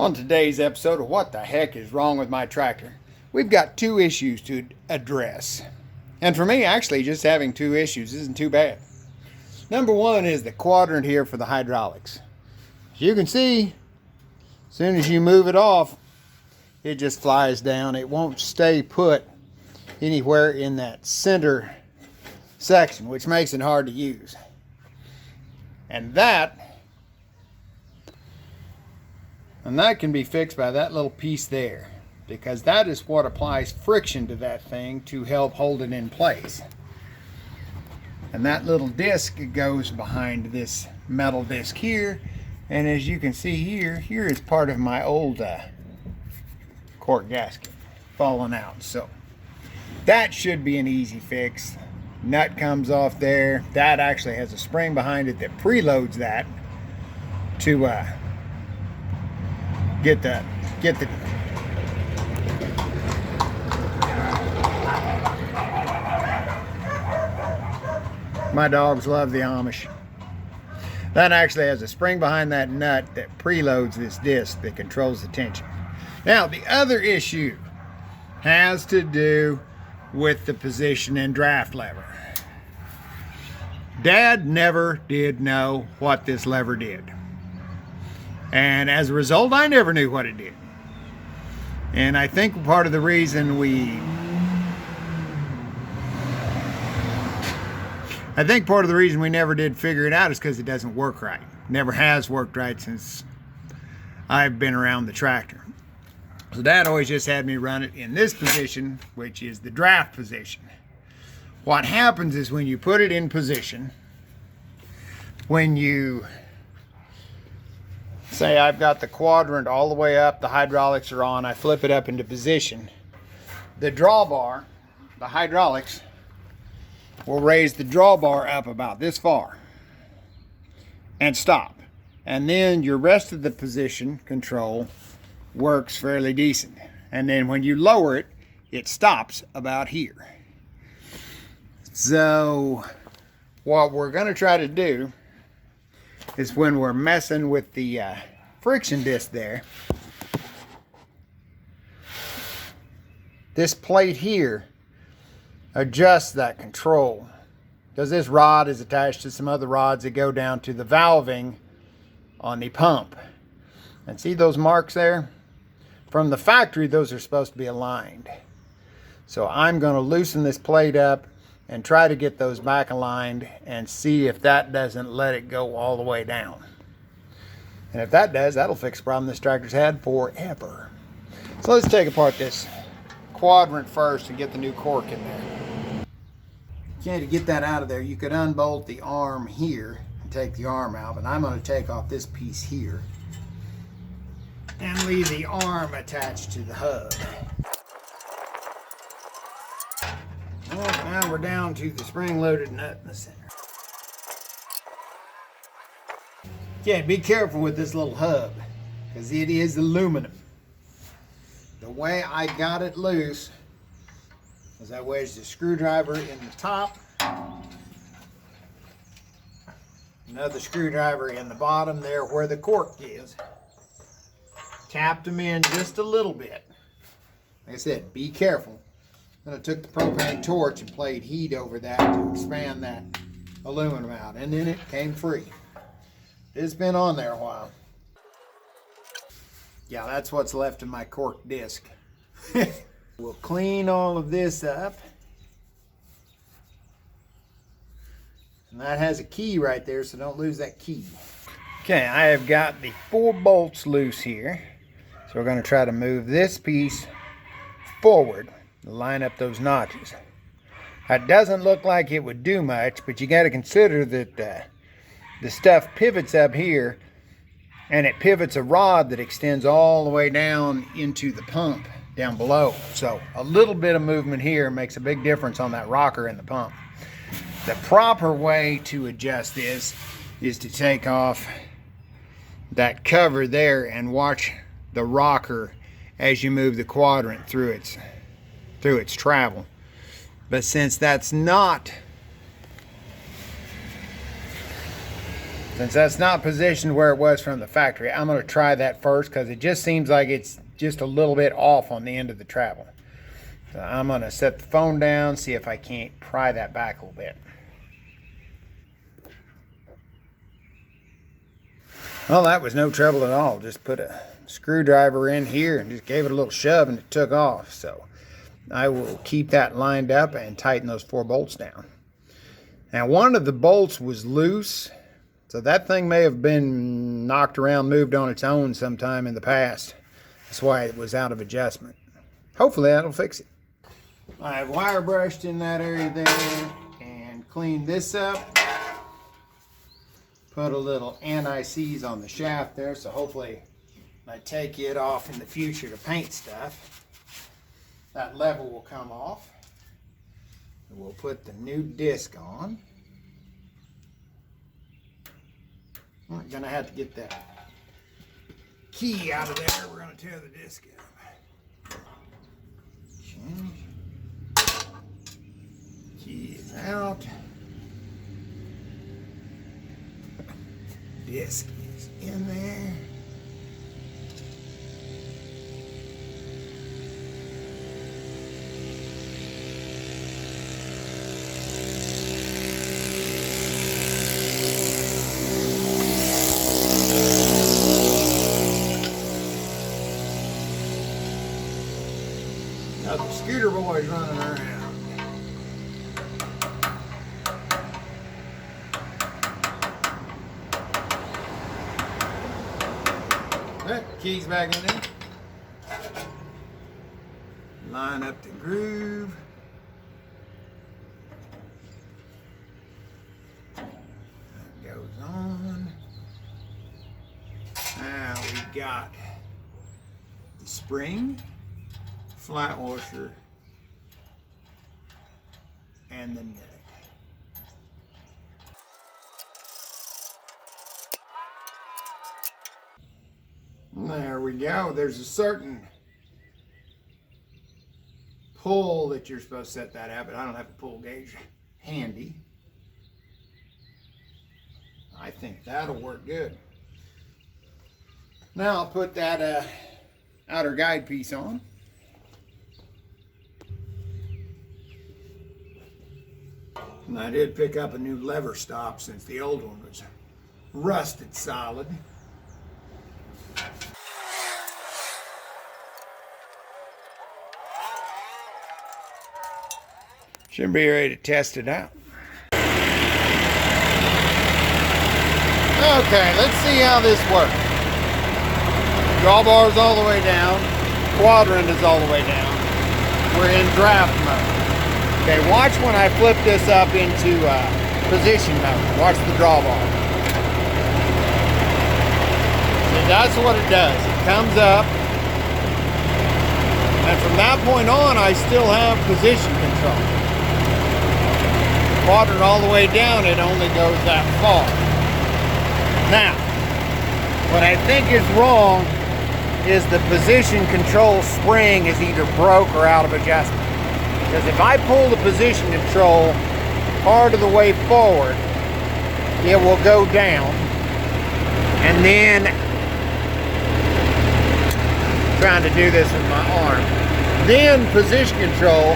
On today's episode of What the Heck is Wrong with My Tractor, we've got two issues to address. And for me, actually, just having two issues isn't too bad. Number one is the quadrant here for the hydraulics. As you can see, as soon as you move it off, it just flies down. It won't stay put anywhere in that center section, which makes it hard to use. And that can be fixed by that little piece there, because that is what applies friction to that thing to help hold it in place. And that little disc goes behind this metal disc here, and as you can see here is part of my old cork gasket falling out. So that should be an easy fix. Nut comes off there. That actually has a spring behind it that preloads that to get the my dogs love the Amish. That actually has a spring behind that nut that preloads this disc that controls the tension. Now, the other issue has to do with the position and draft lever. Dad never did know what this lever did. And as a result, I never knew what it did. And I think part of the reason we never did figure it out is because it doesn't work right. Never has worked right since I've been around the tractor. So Dad always just had me run it in this position, which is the draft position. What happens is when you put it in position, when you say I've got the quadrant all the way up, the hydraulics are on, I flip it up into position, the drawbar, the hydraulics, will raise the drawbar up about this far and stop. And then your rest of the position control works fairly decent. And then when you lower it, it stops about here. So what we're going to try to do is, when we're messing with the friction disc there, this plate here adjusts that control, because this rod is attached to some other rods that go down to the valving on the pump. And see those marks there? From the factory, those are supposed to be aligned. So I'm going to loosen this plate up and try to get those back aligned and see if that doesn't let it go all the way down. And if that does, that'll fix a problem this tractor's had forever. So let's take apart this quadrant first and get the new cork in there. Okay, to get that out of there, you could unbolt the arm here and take the arm out, but I'm going to take off this piece here and leave the arm attached to the hub. Well, now we're down to the spring-loaded nut in the center. Okay, be careful with this little hub, because it is aluminum. The way I got it loose is I wedged a screwdriver in the top, another screwdriver in the bottom there where the cork is. Tapped them in just a little bit. Like I said, be careful. Then I took the propane torch and played heat over that to expand that aluminum out, and then it came free. It's been on there a while. Yeah, that's what's left of my cork disc. We'll clean all of this up. And that has a key right there, so don't lose that key. Okay, I have got the 4 bolts loose here. So we're going to try to move this piece forward, line up those notches. It doesn't look like it would do much, but you got to consider that the stuff pivots up here, and it pivots a rod that extends all the way down into the pump down below. So a little bit of movement here makes a big difference on that rocker in the pump. The proper way to adjust this is to take off that cover there and watch the rocker as you move the quadrant through its travel. But since that's not Since that's not positioned where it was from the factory, I'm going to try that first because it just seems like it's just a little bit off on the end of the travel. So I'm going to set the phone down, see if I can't pry that back a little bit. Well, that was no trouble at all. Just put a screwdriver in here and just gave it a little shove and it took off. So I will keep that lined up and tighten those 4 bolts down. Now, one of the bolts was loose, so that thing may have been knocked around, moved on its own sometime in the past. That's why it was out of adjustment. Hopefully that'll fix it. I've wire brushed in that area there and cleaned this up. Put a little anti-seize on the shaft there, so hopefully when I take it off in the future to paint stuff, that level will come off. And we'll put the new disc on. I'm gonna have to get that key out of there. We're gonna tear the disc up. Change. Key is out. Disc is in there. Now the scooter boy's running around. Keys back in there. Line up the groove. That goes on. Now we got the spring, flat washer, and the nut. There we go. There's a certain pull that you're supposed to set that at, but I don't have a pull gauge handy. I think that'll work good. Now I'll put that outer guide piece on. And I did pick up a new lever stop since the old one was rusted solid. Should be ready to test it out. Okay, let's see how this works. Drawbar's all the way down. Quadrant is all the way down. We're in draft mode. Okay, watch when I flip this up into position mode. Watch the drawbar. See, that's what it does. It comes up. And from that point on, I still have position control. Quadrant all the way down, it only goes that far. Now, what I think is wrong is the position control spring is either broke or out of adjustment. Because if I pull the position control part of the way forward, it will go down. And then, trying to do this with my arm, then position control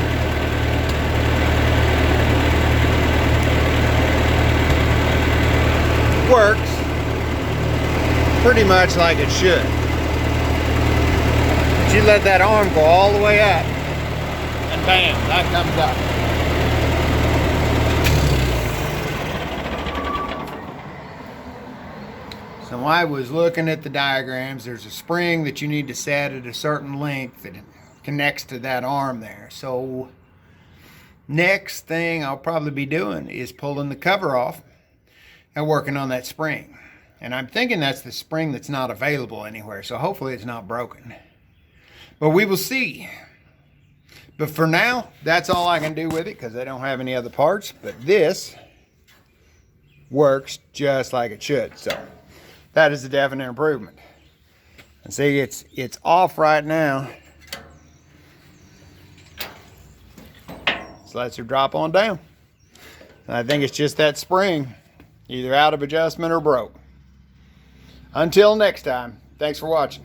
works pretty much like it should. But you let that arm go all the way up and bam, that comes up. So I was looking at the diagrams. There's a spring that you need to set at a certain length that connects to that arm there. So next thing I'll probably be doing is pulling the cover off and working on that spring. And I'm thinking that's the spring that's not available anywhere, so hopefully it's not broken. But we will see. But for now, that's all I can do with it because I don't have any other parts. But this works just like it should. So that is a definite improvement. And see, it's off right now. So lets her drop on down. And I think it's just that spring. either out of adjustment or broke. Until next time, thanks for watching.